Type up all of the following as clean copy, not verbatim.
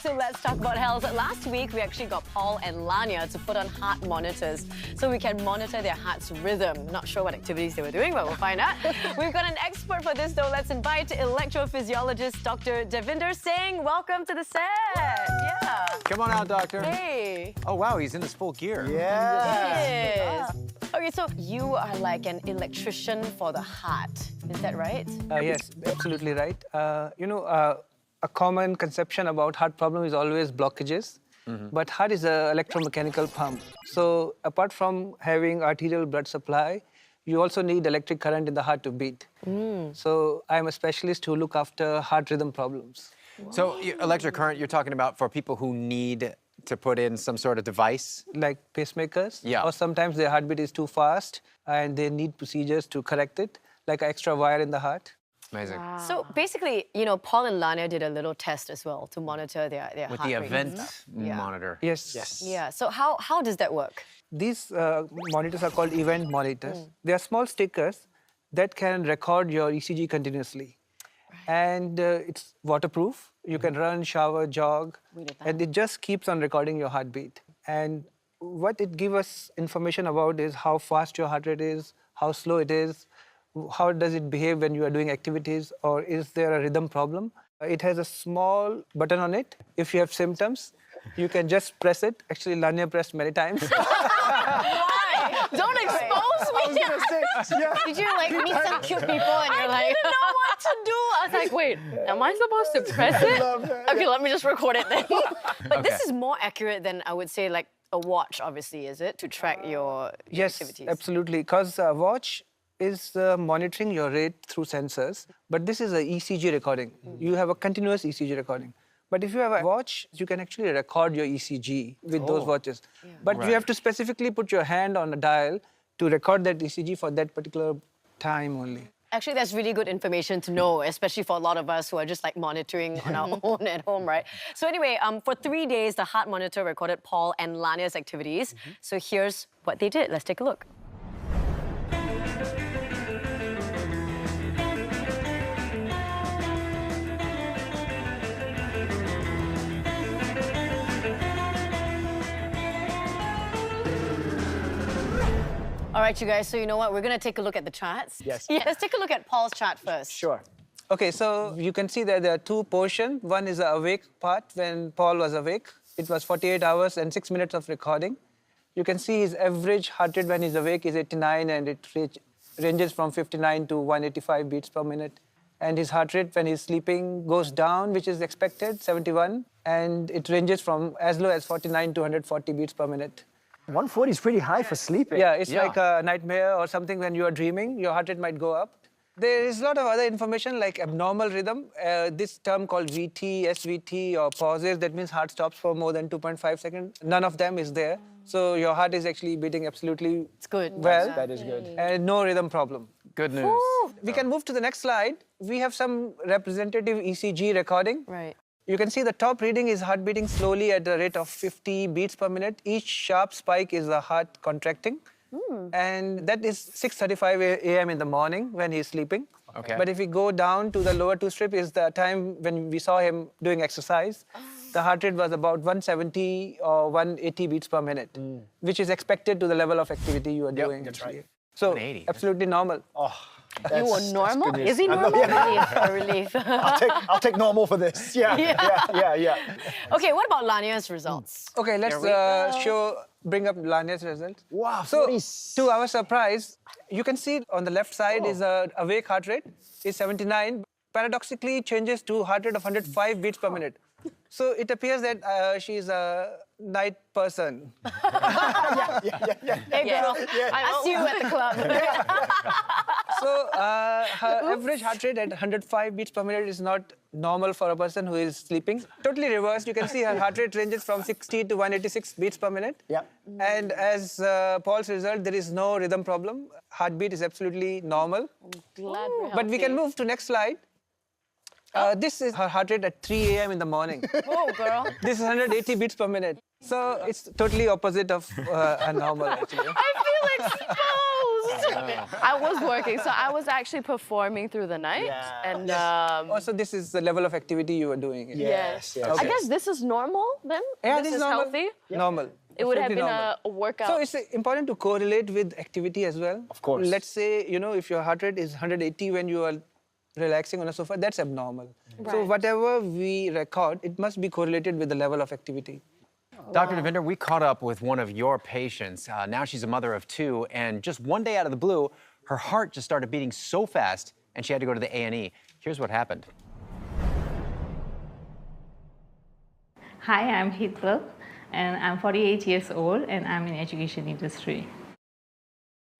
to Let's Talk About Health. Last week, we actually got Paul and Lania to put on heart monitors so we can monitor their heart's rhythm. Not sure what activities they were doing, but we'll find out. We've got an expert for this, though. Let's invite electrophysiologist Dokter Devinder Singh. Welcome to the set. Yeah. Come on out, doctor. Hey. Oh, wow, he's in his full gear. Yes. Okay, so you are like an electrician for the heart. Is that right? Yes, absolutely right. A common conception about heart problem is always blockages. But heart is an electromechanical pump. So apart from having arterial blood supply, you also need electric current in the heart to beat. So I'm a specialist who look after heart rhythm problems. So electric current, you're talking about for people who need to put in some sort of device? Like pacemakers. Yeah. Or sometimes their heartbeat is too fast and they need procedures to correct it, like an extra wire in the heart. Amazing. Wow. So basically, Paul and Lania did a little test as well to monitor their With heart the rate. event monitor. Yes. Yeah, so how does that work? These monitors are called event monitors. They are small stickers that can record your ECG continuously. And it's waterproof. You can run, shower, jog, and it just keeps on recording your heartbeat. And what it gives us information about is how fast your heart rate is, how slow it is, how does it behave when you are doing activities, or is there a rhythm problem? It has a small button on it. If you have symptoms, you can just press it. Actually, Lania pressed many times. Why? Don't expose me! Did you meet some cute people and you're like... I didn't know what to do. I was like, wait, am I supposed to press it? Okay, let me just record it then. But this is more accurate than, I would say, like a watch, obviously, is it? To track your activities. Yes, absolutely. Because a watch is monitoring your rate through sensors, but this is an ECG recording. You have a continuous ECG recording. But if you have a watch, you can actually record your ECG with those watches. Yeah. But you have to specifically put your hand on a dial to record that ECG for that particular time only. Actually, that's really good information to know, especially for a lot of us who are just monitoring on our own at home, right? So anyway, for 3 days, the heart monitor recorded Paul and Lania's activities. So here's what they did. Let's take a look. All right, you guys, so you know what? We're going to take a look at the charts. Yes. Yeah, let's take a look at Paul's chart first. Sure. Okay, so you can see that there are two portions. One is the awake part, when Paul was awake. It was 48 hours and 6 minutes of recording. You can see his average heart rate when he's awake is 89, and it ranges from 59 to 185 beats per minute. And his heart rate when he's sleeping goes down, which is expected, 71. And it ranges from as low as 49 to 140 beats per minute. 140 is pretty high for sleeping. Yeah, it's like a nightmare or something. When you are dreaming, your heart rate might go up. There is a lot of other information like abnormal rhythm. This term called VT, SVT, or pauses, that means heart stops for more than 2.5 seconds. None of them is there. So your heart is actually beating absolutely well. That is good. And no rhythm problem. Good news. Ooh. We can move to the next slide. We have some representative ECG recording. Right. You can see the top reading is heart beating slowly at the rate of 50 beats per minute. Each sharp spike is the heart contracting. And that is 6:35 a.m. in the morning when he's sleeping. Okay. But if we go down to the lower two strip is the time when we saw him doing exercise. The heart rate was about 170 or 180 beats per minute, which is expected to the level of activity you are doing. That's right. So 180. absolutely normal. Oh, You were normal? good news. Is he normal? A relief. I'll take normal for this. Yeah. Okay, what about Lania's results? Okay, let's bring up Lania's results. Wow, So, 40. to our surprise, you can see on the left side is awake heart rate is 79. Paradoxically, changes to heart rate of 105 beats per minute. So it appears that she's a night person. Hey girl, I see you at the club. So her average heart rate at 105 beats per minute is not normal for a person who is sleeping. Totally reversed. You can see her heart rate ranges from 60 to 186 beats per minute. Yeah. And as Paul's result, there is no rhythm problem. Heartbeat is absolutely normal. Glad But we can move to next slide. This is her heart rate at 3 a.m. in the morning. Whoa, girl. This is 180 beats per minute. So it's totally opposite of a normal, actually. I feel exposed. I was working, so I was actually performing through the night. Yeah. And Also, this is the level of activity you were doing. yes. Yes. I guess this is normal then? Yeah, this is normal. healthy? Normal. It would have Absolutely been normal. a workout. So it's important to correlate with activity as well. Of course. Let's say, if your heart rate is 180 when you are relaxing on a sofa, that's abnormal. So Right. whatever we record, it must be correlated with the level of activity. Dr. Devinder, we caught up with one of your patients. Now she's a mother of 2, and just one day out of the blue, her heart just started beating so fast, and she had to go to the A&E. Here's what happened. Hi, I'm Hitler, and I'm 48 years old, and I'm in education industry.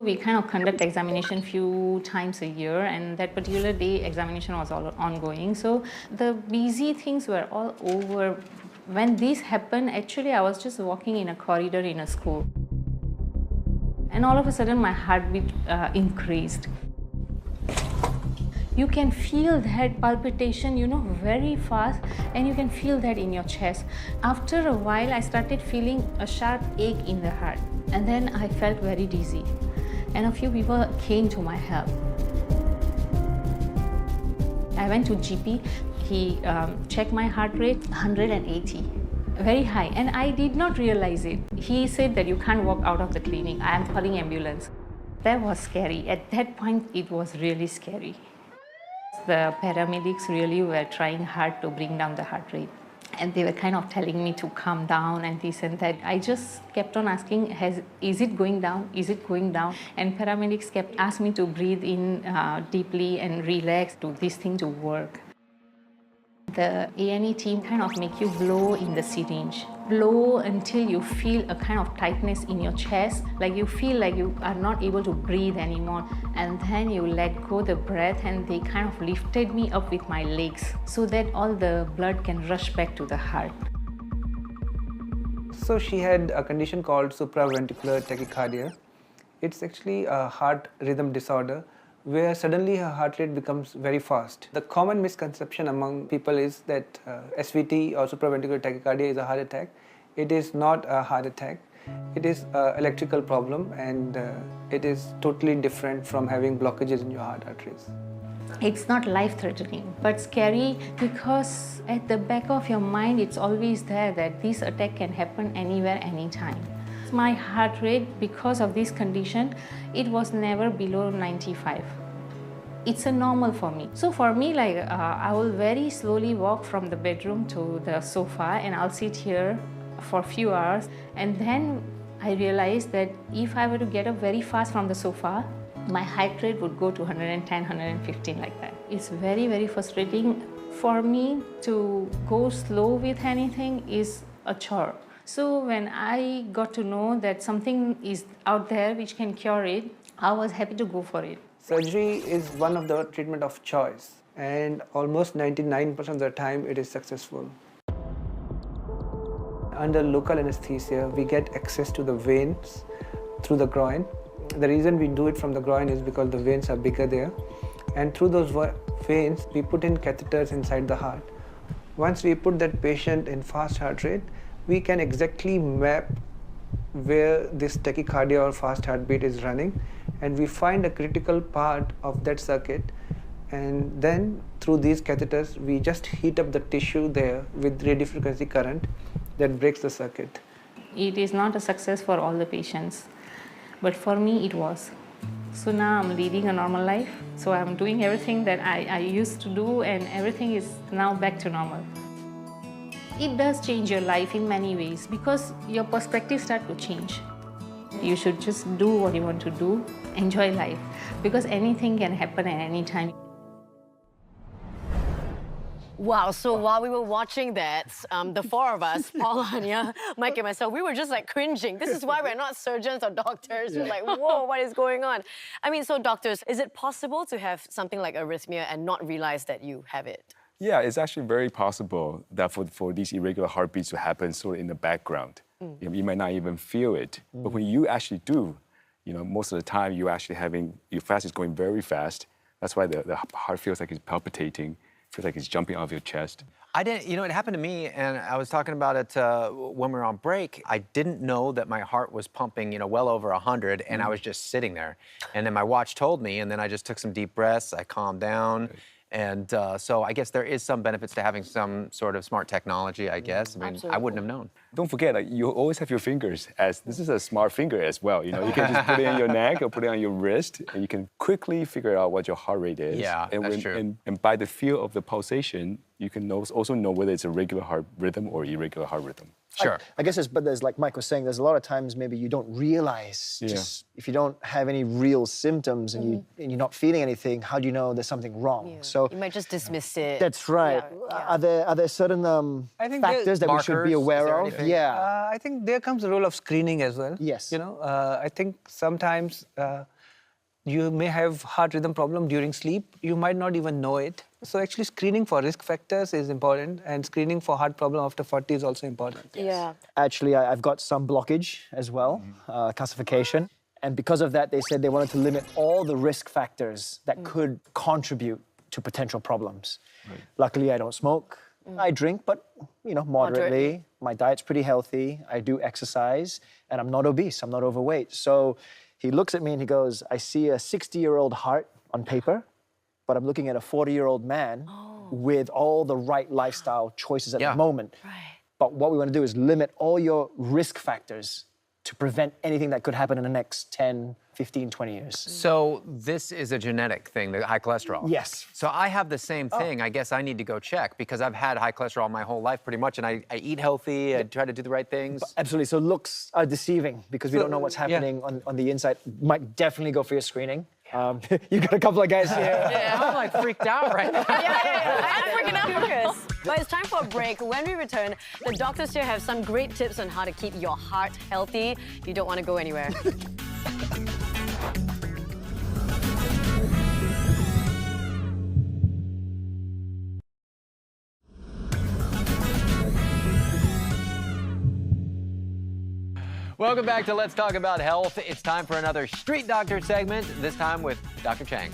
We kind of conduct examination few times a year, and that particular day examination was all ongoing. So the busy things were all over. When this happened, actually I was just walking in a corridor in a school. And all of a sudden my heartbeat increased. You can feel that palpitation, very fast, and you can feel that in your chest. After a while, I started feeling a sharp ache in the heart, and then I felt very dizzy. And a few people came to my help. I went to GP. He checked my heart rate, 180, very high, and I did not realize it. He said that you can't walk out of the clinic. I am calling ambulance. That was scary. At that point, it was really scary. The paramedics really were trying hard to bring down the heart rate. And they were kind of telling me to calm down and this and that. I just kept on asking, is it going down? Is it going down? And paramedics kept asking me to breathe in deeply and relax, to this thing to work. The A&E team kind of make you blow in the syringe. Blow until you feel a kind of tightness in your chest, like you feel like you are not able to breathe anymore. And then you let go the breath, and they kind of lifted me up with my legs so that all the blood can rush back to the heart. So she had a condition called supraventricular tachycardia. It's actually a heart rhythm disorder where suddenly her heart rate becomes very fast. The common misconception among people is that SVT or supraventricular tachycardia is a heart attack. It is not a heart attack. It is an electrical problem, and it is totally different from having blockages in your heart arteries. It's not life-threatening, but scary because at the back of your mind, it's always there that this attack can happen anywhere, anytime. My heart rate, because of this condition, it was never below 95. It's a normal for me. So for me, I will very slowly walk from the bedroom to the sofa, and I'll sit here for a few hours. And then I realized that if I were to get up very fast from the sofa, my heart rate would go to 110, 115 like that. It's very, very frustrating. For me to go slow with anything is a chore. So when I got to know that something is out there which can cure it, I was happy to go for it. Surgery is one of the treatment of choice, and almost 99% of the time it is successful. Under local anesthesia, we get access to the veins through the groin. The reason we do it from the groin is because the veins are bigger there, and through those veins, we put in catheters inside the heart. Once we put that patient in fast heart rate, we can exactly map where this tachycardia or fast heartbeat is running, and we find a critical part of that circuit, and then through these catheters we just heat up the tissue there with radiofrequency current that breaks the circuit. It is not a success for all the patients, but for me it was. So now I'm leading a normal life, so I'm doing everything that I used to do, and everything is now back to normal. It does change your life in many ways because your perspective starts to change. You should just do what you want to do, enjoy life, because anything can happen at any time. Wow, so while we were watching that, the four of us, Paul, Anya, Mike and myself, we were just like cringing. This is why we're not surgeons or doctors. We're like, whoa, what is going on? I mean, so doctors, is it possible to have something like arrhythmia and not realize that you have it? Yeah, it's actually very possible that for these irregular heartbeats to happen sort of in the background. You might not even feel it, but when you actually do, most of the time you're actually having, your fast is going very fast. That's why the heart feels like it's palpitating. Feel like it's jumping off your chest. I didn't, you know, it happened to me, and I was talking about it when we were on break. I didn't know that my heart was pumping, you know, well over 100, and I was just sitting there. And then my watch told me, and then I just took some deep breaths, I calmed down. And so I guess there is some benefits to having some sort of smart technology, I guess. I mean, I wouldn't have known. Don't forget, like, you always have your fingers as, this is a smart finger as well. You know, you can just put it on your neck or put it on your wrist, and you can quickly figure out what your heart rate is. Yeah, that's true. And by the feel of the pulsation, you can also know whether it's a regular heart rhythm or irregular heart rhythm. Sure. I guess there's like Mike was saying, there's a lot of times maybe you don't realize, just if you don't have any real symptoms and you're not feeling anything, how do you know there's something wrong? Yeah. So you might just dismiss it. that's right. Yeah. Are there certain I think factors that we should be markers? Is aware there of? anything? Yeah. I think there comes the role of screening as well. Yes. You know, I think sometimes you may have heart rhythm problem during sleep. You might not even know it. So actually screening for risk factors is important, and screening for heart problem after 40 is also important. Yeah. Actually, I've got some blockage as well, calcification. And because of that, they said they wanted to limit all the risk factors that could contribute to potential problems. Right. Luckily, I don't smoke. I drink, but, you know, moderately. My diet's pretty healthy. I do exercise, and I'm not obese. I'm not overweight. So he looks at me and he goes, I see a 60-year-old heart on paper, but I'm looking at a 40-year-old man with all the right lifestyle choices at the moment. Right. But what we want to do is limit all your risk factors to prevent anything that could happen in the next 10, 15, 20 years. So this is a genetic thing, the high cholesterol? Yes. So I have the same thing. I guess I need to go check because I've had high cholesterol my whole life pretty much, and I eat healthy, I try to do the right things. Absolutely. So looks are deceiving because we don't know what's happening on the inside. Might definitely go for your screening. You've got a couple of guys here. I'm like freaked out right now. I'm freaking out, Marcus. But it's time for a break. When we return, the doctors here have some great tips on how to keep your heart healthy. You don't want to go anywhere. Welcome back to Let's Talk About Health. It's time for another Street Doctor segment, this time with Dr. Chang.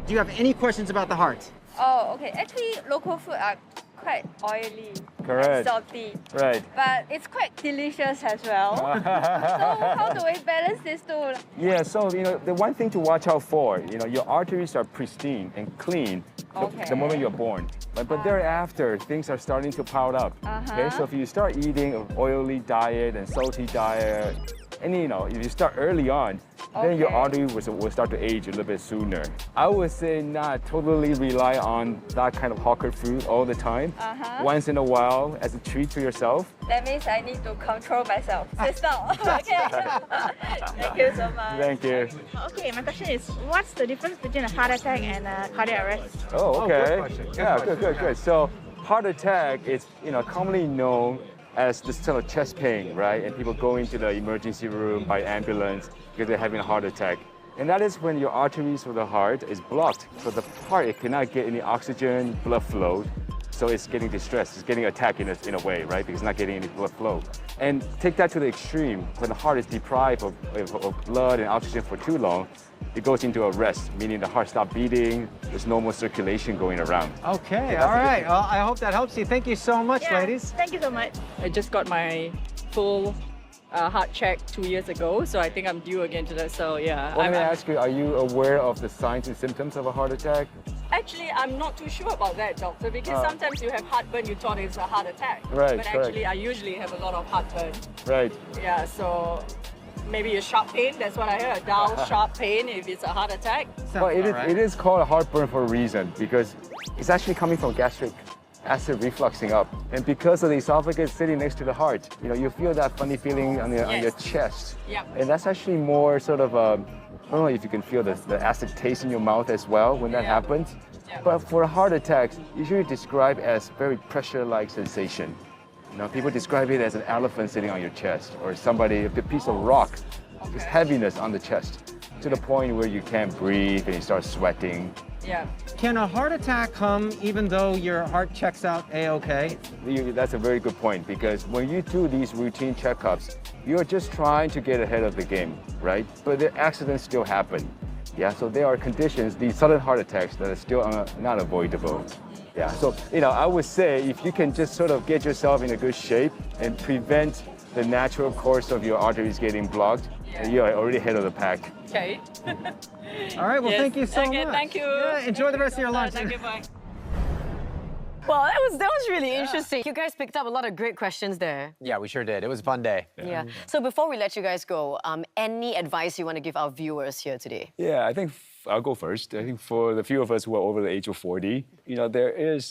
Do you have any questions about the heart? Oh, okay. Actually, local food are quite oily Correct. and salty. Right. But it's quite delicious as well. So how do we balance these two? Yeah, so, you know, the one thing to watch out for, you know, your arteries are pristine and clean the moment you're born. But thereafter, things are starting to pile up. Okay, so if you start eating an oily diet and salty diet, and you know, if you start early on, then your artery will start to age a little bit sooner. I would say not totally rely on that kind of hawker food all the time. Once in a while, as a treat for yourself. That means I need to control myself. Sit down. Okay. Thank you so much. Thank you. Okay, my question is, what's the difference between a heart attack and a cardiac arrest? Oh, okay. good question. Yeah, good. So, heart attack is, you know, commonly known as this sort of chest pain, right? And people go into the emergency room by ambulance because they're having a heart attack. And that is when your arteries for the heart is blocked. So the heart, it cannot get any oxygen, blood flow. So it's getting distressed, it's getting attacked in a way, right? Because it's not getting any blood flow. And take that to the extreme, when the heart is deprived of blood and oxygen for too long, it goes into a rest, meaning the heart stops beating, there's no more circulation going around. Okay, all right. Well, I hope that helps you. Thank you so much, ladies. Thank you so much. I just got my full heart check 2 years ago, so I think I'm due again to that. So yeah. Let me ask you, are you aware of the signs and symptoms of a heart attack? Actually, I'm not too sure about that, doctor, because sometimes you have heartburn, you thought it's a heart attack. Right, but actually, I usually have a lot of heartburn. Right. Yeah, so maybe a sharp pain, that's what I heard. Dull, sharp pain if it's a heart attack. Well, it is called a heartburn for a reason, because it's actually coming from gastric acid refluxing up. And because of the esophagus sitting next to the heart, you know, you feel that funny feeling on your chest. Yep. And that's actually more sort of, I don't know if you can feel the acid taste in your mouth as well when that happens. Yep. But for heart attacks, usually described as very pressure-like sensation. You know, people describe it as an elephant sitting on your chest, or a piece of rock, just heaviness on the chest, to the point where you can't breathe and you start sweating. Yeah. Can a heart attack come even though your heart checks out A-okay? That's a very good point, because when you do these routine checkups, you're just trying to get ahead of the game, right? But the accidents still happen. Yeah, so there are conditions, these sudden heart attacks that are still not avoidable. Yeah, so I would say if you can just sort of get yourself in a good shape and prevent the natural course of your arteries getting blocked, you are already ahead of the pack. Okay. All right, well, Yes. thank you so Okay, much. thank you. Yeah, enjoy the rest of your lunch. Thank you, bye. Well, that was really interesting. You guys picked up a lot of great questions there. Yeah, we sure did. It was a fun day. Yeah. So before we let you guys go, any advice you want to give our viewers here today? Yeah, I think I'll go first. I think for the few of us who are over the age of 40, there is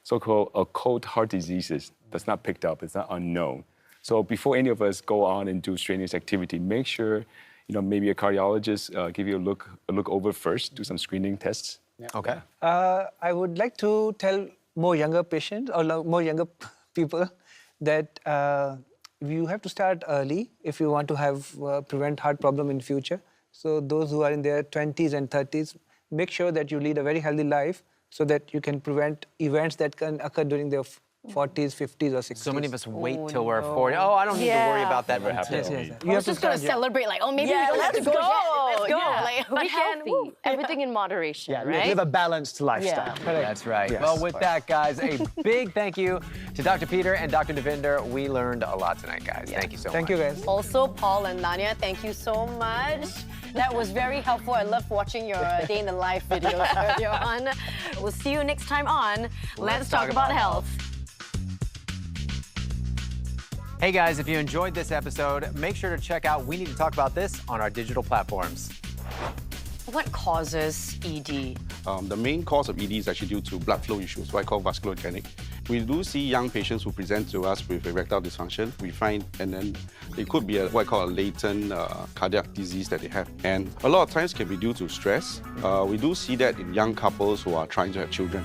so-called occult heart diseases that's not picked up, it's not unknown. So before any of us go on and do strenuous activity, make sure, maybe a cardiologist give you a look over first, do some screening tests. Yeah. Okay. I would like to tell more younger patients or more younger people that you have to start early if you want to have prevent heart problem in future. So those who are in their 20s and 30s, make sure that you lead a very healthy life so that you can prevent events that can occur during their 40s, 50s, or 60s. So many of us wait till we're 40. Oh, I don't need to worry about that. Yes. I was just going to celebrate, like, oh, maybe we don't have to go yet. Let's go. Yeah. Like, But we can, healthy. everything in moderation, Yeah, right? live a balanced lifestyle. That's right. Yes. Well, with that, guys, a big thank you to Dr. Peter and Dr. Devinder. We learned a lot tonight, guys. Thank you so much. Thank you, guys. Also, Paul and Nanya, thank you so much. That was very helpful. I love watching your day in the life videos earlier on. We'll see you next time on Let's Talk About Health. Hey guys, if you enjoyed this episode, make sure to check out We Need to Talk About This on our digital platforms. What causes ED? The main cause of ED is actually due to blood flow issues, what I call vasculogenic. We do see young patients who present to us with erectile dysfunction. We find, and then it could be what I call a latent cardiac disease that they have. And a lot of times can be due to stress. We do see that in young couples who are trying to have children.